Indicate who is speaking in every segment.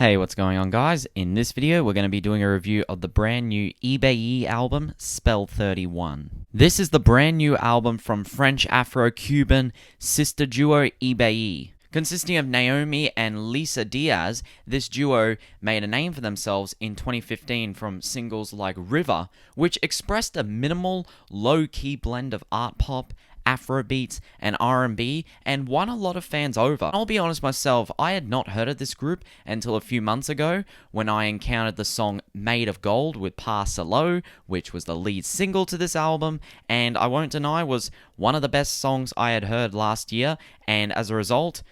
Speaker 1: Hey, what's going on, guys? In this video, we're going to be doing a review of the brand new Ibeyi album, Spell 31. This is the brand new album from French Afro-Cuban sister duo Ibeyi. Consisting of Naomi and Lisa Diaz, this duo made a name for themselves in 2015 from singles like River, which expressed a minimal, low-key blend of art pop, Afrobeats, and R&B, and won a lot of fans over. I'll be honest myself, I had not heard of this group until a few months ago when I encountered the song Made of Gold with Parcelo, which was the lead single to this album, and I won't deny was one of the best songs I had heard last year, and as a result,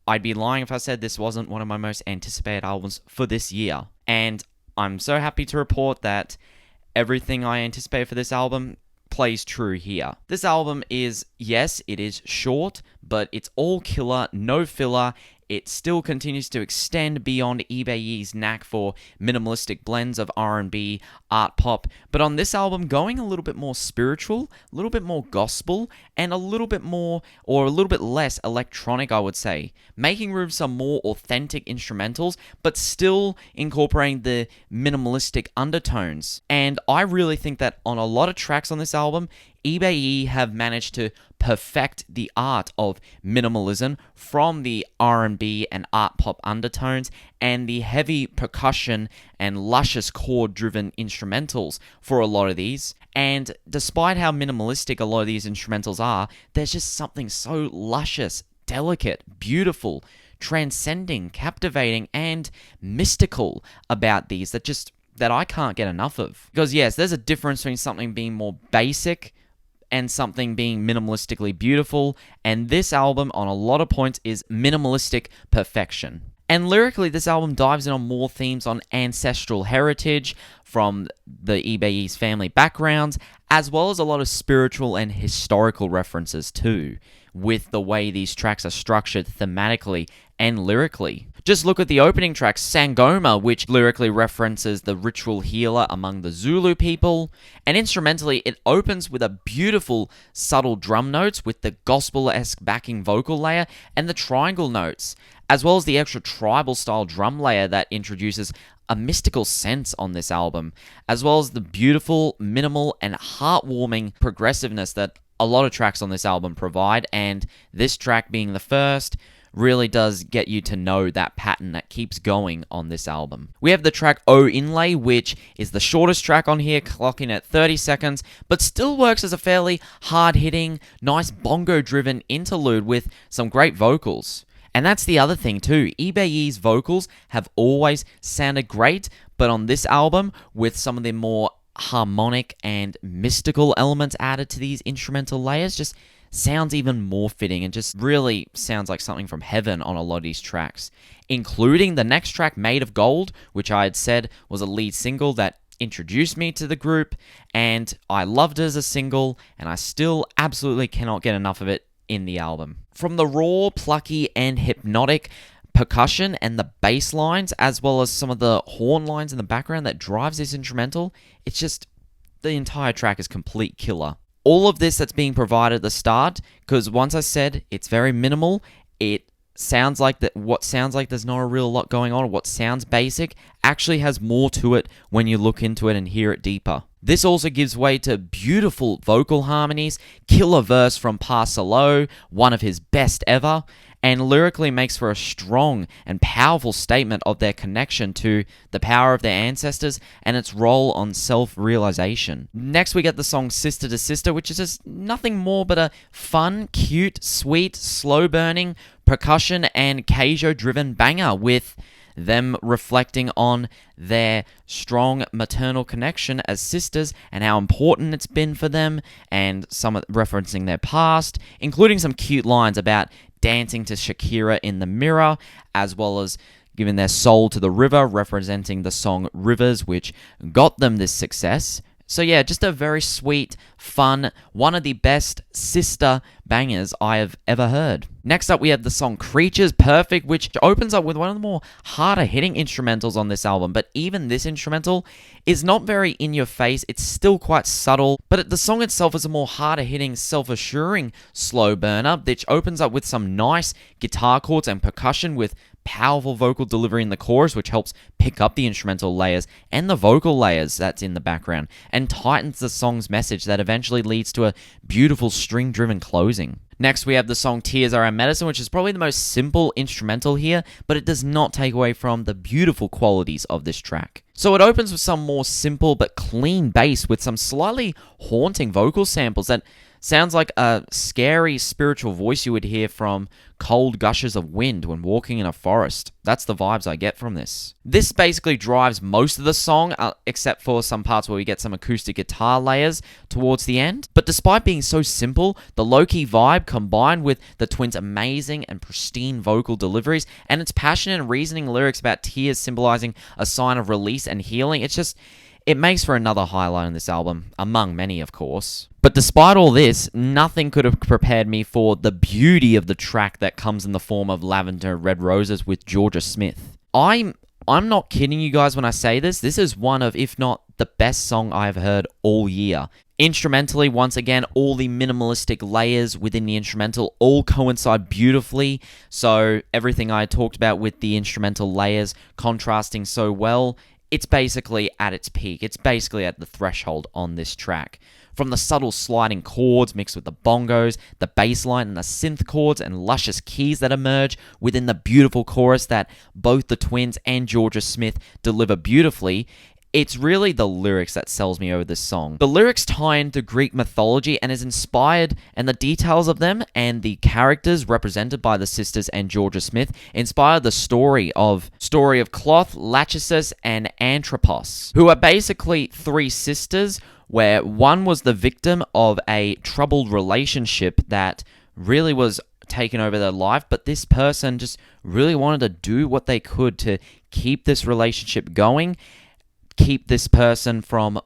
Speaker 1: I'd be lying if I said this wasn't one of my most anticipated albums for this year. And I'm so happy to report that everything I anticipate for this album plays true here. This album is, yes, it is short, but it's all killer, no filler. It still continues to extend beyond Ibeyi's knack for minimalistic blends of R&B, art pop, but on this album going a little bit more spiritual, a little bit more gospel, and a little bit more, or a little bit less electronic, I would say. Making room for some more authentic instrumentals, but still incorporating the minimalistic undertones. And I really think that on a lot of tracks on this album, Ibeyi have managed to perfect the art of minimalism from the R&B and art pop undertones and the heavy percussion and luscious chord-driven instrumentals for a lot of these. And despite how minimalistic a lot of these instrumentals are, there's just something so luscious, delicate, beautiful, transcending, captivating, and mystical about these that I can't get enough of. Because yes, there's a difference between something being more basic and something being minimalistically beautiful, and this album on a lot of points is minimalistic perfection. And lyrically, this album dives in on more themes on ancestral heritage from the Ibeyi's family backgrounds, as well as a lot of spiritual and historical references too, with the way these tracks are structured thematically and lyrically. Just look at the opening track, Sangoma, which lyrically references the ritual healer among the Zulu people, and instrumentally it opens with a beautiful subtle drum notes with the gospel-esque backing vocal layer and the triangle notes, as well as the extra tribal style drum layer that introduces a mystical sense on this album, as well as the beautiful, minimal, and heartwarming progressiveness that a lot of tracks on this album provide, and this track being the first really does get you to know that pattern that keeps going on this album. We have the track Oh Inlay, which is the shortest track on here, clocking at 30 seconds, but still works as a fairly hard-hitting, nice bongo-driven interlude with some great vocals. And that's the other thing too, Ibeyi's vocals have always sounded great, but on this album, with some of the more harmonic and mystical elements added to these instrumental layers, just sounds even more fitting and just really sounds like something from heaven on a lot of these tracks, including the next track, Made of Gold, which I had said was a lead single that introduced me to the group, and I loved it as a single, and I still absolutely cannot get enough of it in the album. From the raw, plucky, and hypnotic percussion and the bass lines, as well as some of the horn lines in the background that drives this instrumental, it's just, the entire track is complete killer. All of this that's being provided at the start, because once I said it's very minimal, it sounds like that what sounds like there's not a real lot going on, or what sounds basic, actually has more to it when you look into it and hear it deeper. This also gives way to beautiful vocal harmonies, killer verse from Parcelo, one of his best ever, and lyrically makes for a strong and powerful statement of their connection to the power of their ancestors and its role on self-realization. Next we get the song Sister to Sister, which is just nothing more but a fun, cute, sweet, slow-burning, percussion and Keijo-driven banger with them reflecting on their strong maternal connection as sisters and how important it's been for them, and some referencing their past, including some cute lines about dancing to Shakira in the mirror, as well as giving their soul to the river, representing the song Rivers, which got them this success. So yeah, just a very sweet, fun, one of the best sister bangers I have ever heard. Next up, we have the song Creatures Perfect, which opens up with one of the more harder hitting instrumentals on this album, but even this instrumental is not very in your face. It's still quite subtle, but the song itself is a more harder hitting, self-assuring slow burner, which opens up with some nice guitar chords and percussion with powerful vocal delivery in the chorus, which helps pick up the instrumental layers and the vocal layers that's in the background and tightens the song's message that eventually leads to a beautiful string-driven closing. Next, we have the song Tears Are Our Medicine, which is probably the most simple instrumental here, but it does not take away from the beautiful qualities of this track. So it opens with some more simple but clean bass with some slightly haunting vocal samples that sounds like a scary spiritual voice you would hear from cold gushes of wind when walking in a forest. That's the vibes I get from this. This basically drives most of the song, except for some parts where we get some acoustic guitar layers towards the end. But despite being so simple, the low-key vibe combined with the twins' amazing and pristine vocal deliveries and its passionate and reasoning lyrics about tears symbolizing a sign of release and healing, it makes for another highlight on this album, among many, of course. But despite all this, nothing could have prepared me for the beauty of the track that comes in the form of Lavender Red Roses with Jorja Smith. I'm not kidding you guys when I say this. This is one of, if not the best song I've heard all year. Instrumentally, once again, all the minimalistic layers within the instrumental all coincide beautifully. So everything I talked about with the instrumental layers contrasting so well, it's basically at its peak. It's basically at the threshold on this track. From the subtle sliding chords mixed with the bongos, the bass line and the synth chords and luscious keys that emerge within the beautiful chorus that both the twins and Jorja Smith deliver beautifully, it's really the lyrics that sells me over this song. The lyrics tie into Greek mythology and is inspired, and the details of them and the characters represented by the sisters and Jorja Smith inspire the story of Cloth, Lachesis, and Anthropos, who are basically three sisters where one was the victim of a troubled relationship that really was taken over their life, but this person just really wanted to do what they could to keep this relationship going, keep this person from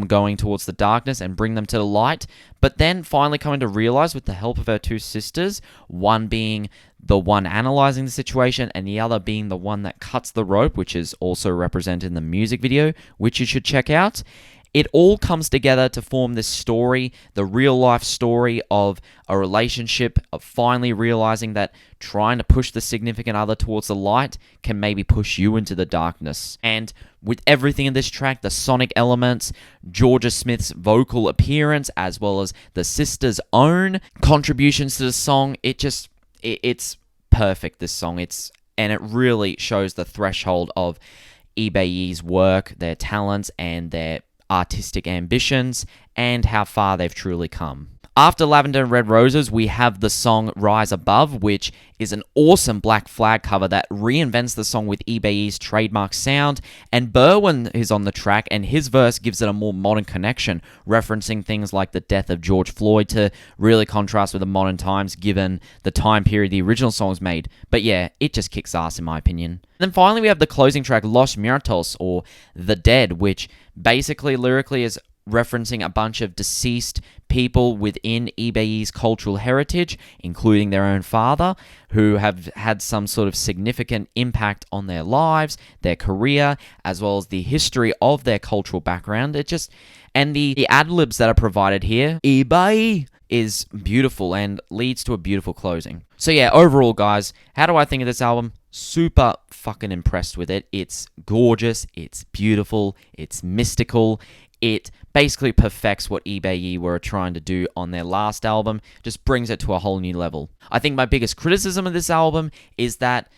Speaker 1: going towards the darkness and bring them to the light, but then finally coming to realize with the help of her two sisters, one being the one analyzing the situation and the other being the one that cuts the rope, which is also represented in the music video, which you should check out. It all comes together to form this story, the real-life story of a relationship, of finally realizing that trying to push the significant other towards the light can maybe push you into the darkness. And with everything in this track, the sonic elements, Jorja Smith's vocal appearance, as well as the sisters' own contributions to the song, it's perfect, this song. And it really shows the threshold of Ibeyi's work, their talents, and their artistic ambitions, and how far they've truly come. After Lavender and Red Roses, we have the song Rise Above, which is an awesome Black Flag cover that reinvents the song with Ibeyi's trademark sound, and Berwyn is on the track, and his verse gives it a more modern connection, referencing things like the death of George Floyd to really contrast with the modern times given the time period the original song was made. But yeah, it just kicks ass in my opinion. And then finally we have the closing track Los Muertos, or The Dead, which basically lyrically is referencing a bunch of deceased people within Ibeyi's cultural heritage, including their own father, who have had some sort of significant impact on their lives, their career, as well as the history of their cultural background. And the ad-libs that are provided here, Ibeyi, is beautiful and leads to a beautiful closing. So yeah, overall guys, how do I think of this album? Super fucking impressed with it. It's gorgeous, it's beautiful, it's mystical. It basically perfects what Ibeyi were trying to do on their last album, just brings it to a whole new level. I think my biggest criticism of this album is that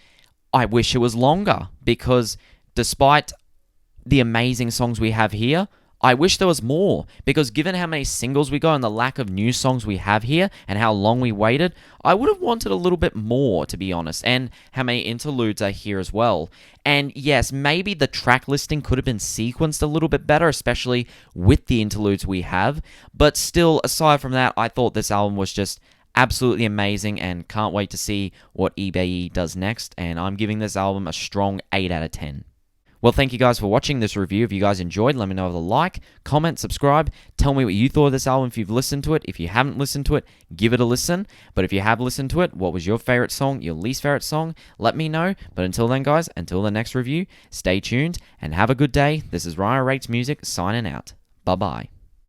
Speaker 1: I wish it was longer, because despite the amazing songs we have here, I wish there was more, because given how many singles we got and the lack of new songs we have here and how long we waited, I would have wanted a little bit more, to be honest, and how many interludes are here as well. And yes, maybe the track listing could have been sequenced a little bit better, especially with the interludes we have, but still, aside from that, I thought this album was just absolutely amazing and can't wait to see what Ibeyi does next, and I'm giving this album a strong 8 out of 10. Well, thank you guys for watching this review. If you guys enjoyed, let me know with a like, comment, subscribe. Tell me what you thought of this album if you've listened to it. If you haven't listened to it, give it a listen. But if you have listened to it, what was your favorite song, your least favorite song? Let me know. But until then, guys, until the next review, stay tuned and have a good day. This is RhinoRatesMusic signing out. Bye-bye.